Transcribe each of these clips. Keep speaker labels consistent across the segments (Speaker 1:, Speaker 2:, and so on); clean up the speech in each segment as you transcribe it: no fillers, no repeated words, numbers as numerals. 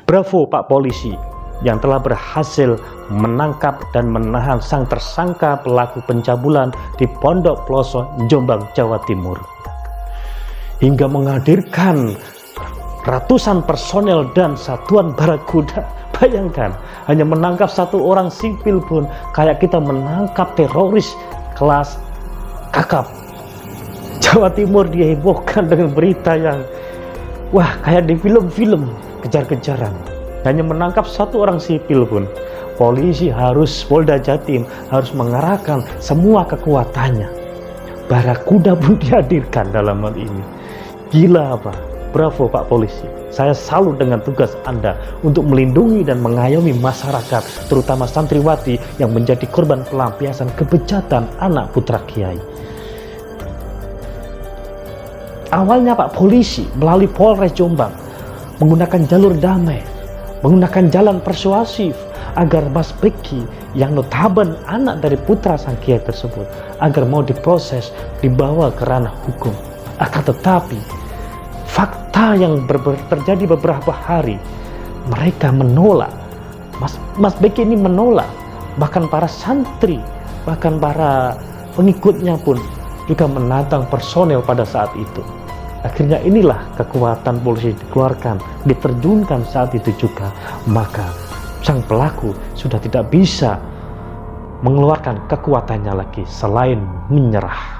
Speaker 1: Bravo Pak Polisi yang telah berhasil menangkap dan menahan sang tersangka pelaku pencabulan di Pondok Ploso, Jombang, Jawa Timur. Hingga menghadirkan ratusan personel dan satuan barakuda. Bayangkan, hanya menangkap satu orang sipil pun kayak kita menangkap teroris kelas kakap. Jawa Timur dihebohkan dengan berita yang wah, kayak di film-film kejar-kejaran. Hanya menangkap satu orang sipil pun polisi Polda Jatim harus mengerahkan semua kekuatannya. Barakuda pun dihadirkan dalam hal ini. Gila apa? Bravo Pak Polisi. Saya salut dengan tugas Anda untuk melindungi dan mengayomi masyarakat, terutama santriwati yang menjadi korban pelampiasan kebejatan anak putra kiai. Awalnya Pak Polisi melalui Polres Jombang menggunakan jalur damai, menggunakan jalan persuasif agar Mas Beki yang notaben anak dari putra sang kiai tersebut agar mau diproses, dibawa ke ranah hukum. Akan tetapi fakta yang terjadi beberapa hari, mereka menolak. Mas Beki ini menolak, bahkan para santri, bahkan para pengikutnya pun juga menantang personel pada saat itu. Akhirnya inilah kekuatan polisi dikeluarkan, diterjunkan saat itu juga. Maka sang pelaku sudah tidak bisa mengeluarkan kekuatannya lagi selain menyerah.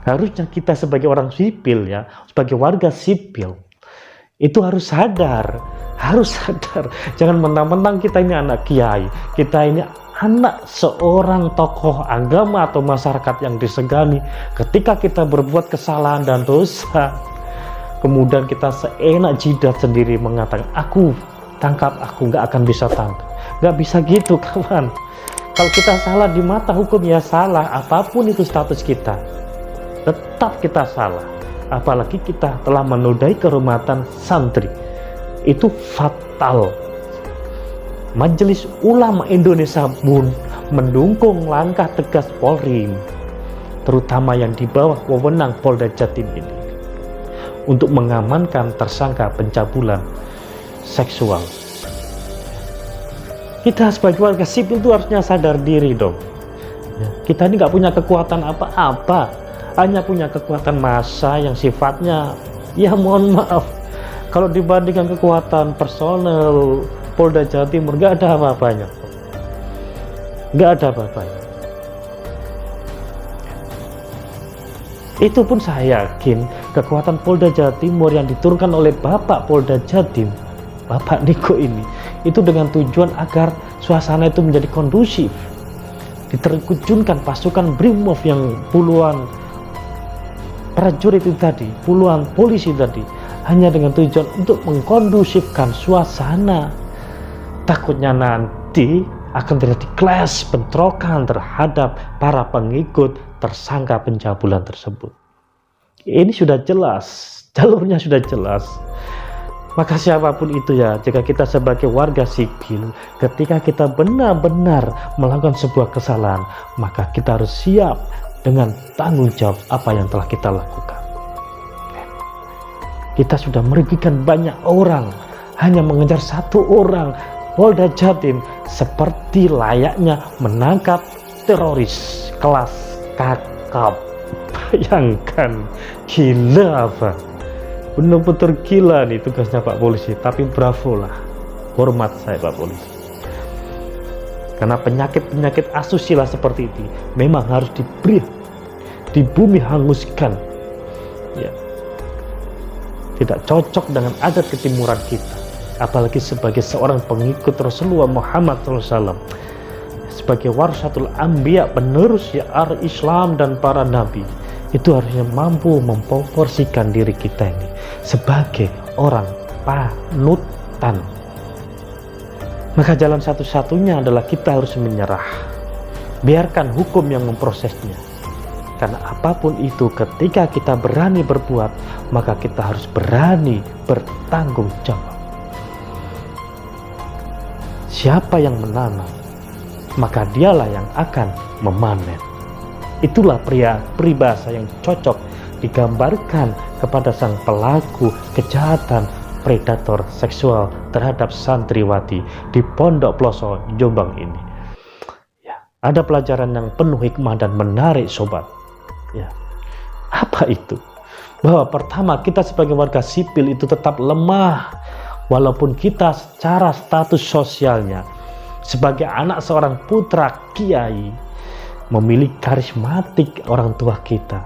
Speaker 1: Harusnya kita sebagai orang sipil ya, sebagai warga sipil itu harus sadar. Jangan mentang-mentang kita ini anak kiai, kita ini anak seorang tokoh agama atau masyarakat yang disegani, ketika kita berbuat kesalahan dan dosa, kemudian kita seenak jidat sendiri mengatakan, aku tangkap, aku nggak akan bisa tangkap. Nggak bisa gitu kawan. Kalau kita salah di mata hukum ya salah, apapun itu status kita, tetap kita salah. Apalagi kita telah menodai kehormatan santri, itu fatal. Majelis Ulama Indonesia pun mendukung langkah tegas Polri, terutama yang di bawah wewenang Polda Jatim ini, untuk mengamankan tersangka pencabulan seksual. Kita sebagai warga sipil itu harusnya sadar diri dong. Kita ini nggak punya kekuatan apa-apa, hanya punya kekuatan massa yang sifatnya, ya mohon maaf, kalau dibandingkan kekuatan personel Polda Jawa Timur nggak ada apa-apanya, nggak ada apa-apanya. Itu pun saya yakin kekuatan Polda Jawa Timur yang diturunkan oleh Bapak Polda Jatim, Bapak Niko ini, itu dengan tujuan agar suasana itu menjadi kondusif. Diterjunkan pasukan Brimob yang puluhan prajurit itu tadi, puluhan polisi tadi, hanya dengan tujuan untuk mengkondusifkan suasana. Takutnya nanti akan terjadi clash, bentrokan terhadap para pengikut tersangka pencabulan tersebut. Ini sudah jelas, jalurnya sudah jelas. Maka siapapun itu ya, jika kita sebagai warga sipil, ketika kita benar-benar melakukan sebuah kesalahan, maka kita harus siap dengan tanggung jawab apa yang telah kita lakukan. Kita sudah merugikan banyak orang, hanya mengejar satu orang. Polda Jatim seperti layaknya menangkap teroris kelas kakap. Bayangkan, gila apa? Benar-benar gila nih tugasnya Pak Polisi. Tapi bravo lah, hormat saya Pak Polisi. Karena penyakit-penyakit asusila seperti ini memang harus diberi, di bumi hanguskan. Ya, tidak cocok dengan adat ketimuran kita. Apalagi sebagai seorang pengikut Rasulullah Muhammad SAW, sebagai warasatul anbiya, penerus syiar Islam dan para nabi, itu harusnya mampu memproporsikan diri kita ini sebagai orang panutan. Maka jalan satu-satunya adalah kita harus menyerah, biarkan hukum yang memprosesnya. Karena apapun itu, ketika kita berani berbuat, maka kita harus berani bertanggung jawab. Siapa yang menanam, maka dialah yang akan memanen. Itulah peribahasa yang cocok digambarkan kepada sang pelaku kejahatan predator seksual terhadap santriwati di Pondok Ploso Jombang ini. Ya, ada pelajaran yang penuh hikmah dan menarik sobat. Ya, apa itu? Bahwa pertama, kita sebagai warga sipil itu tetap lemah, walaupun kita secara status sosialnya sebagai anak seorang putra kiai memiliki karismatik orang tua kita,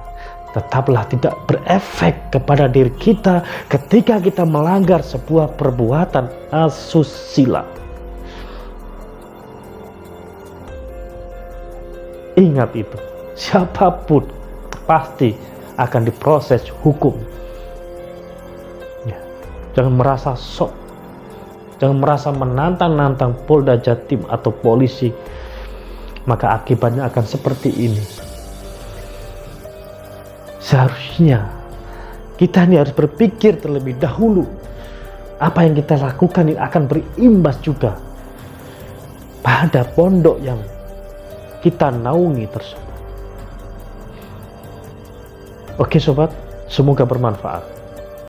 Speaker 1: tetaplah tidak berefek kepada diri kita ketika kita melanggar sebuah perbuatan asusila. Ingat itu, siapapun pasti akan diproses hukum. Ya, jangan merasa sok, jangan merasa menantang-nantang Polda Jatim atau polisi, maka akibatnya akan seperti ini. Seharusnya kita ini harus berpikir terlebih dahulu, apa yang kita lakukan ini akan berimbas juga pada pondok yang kita naungi tersebut. Oke sobat, semoga bermanfaat.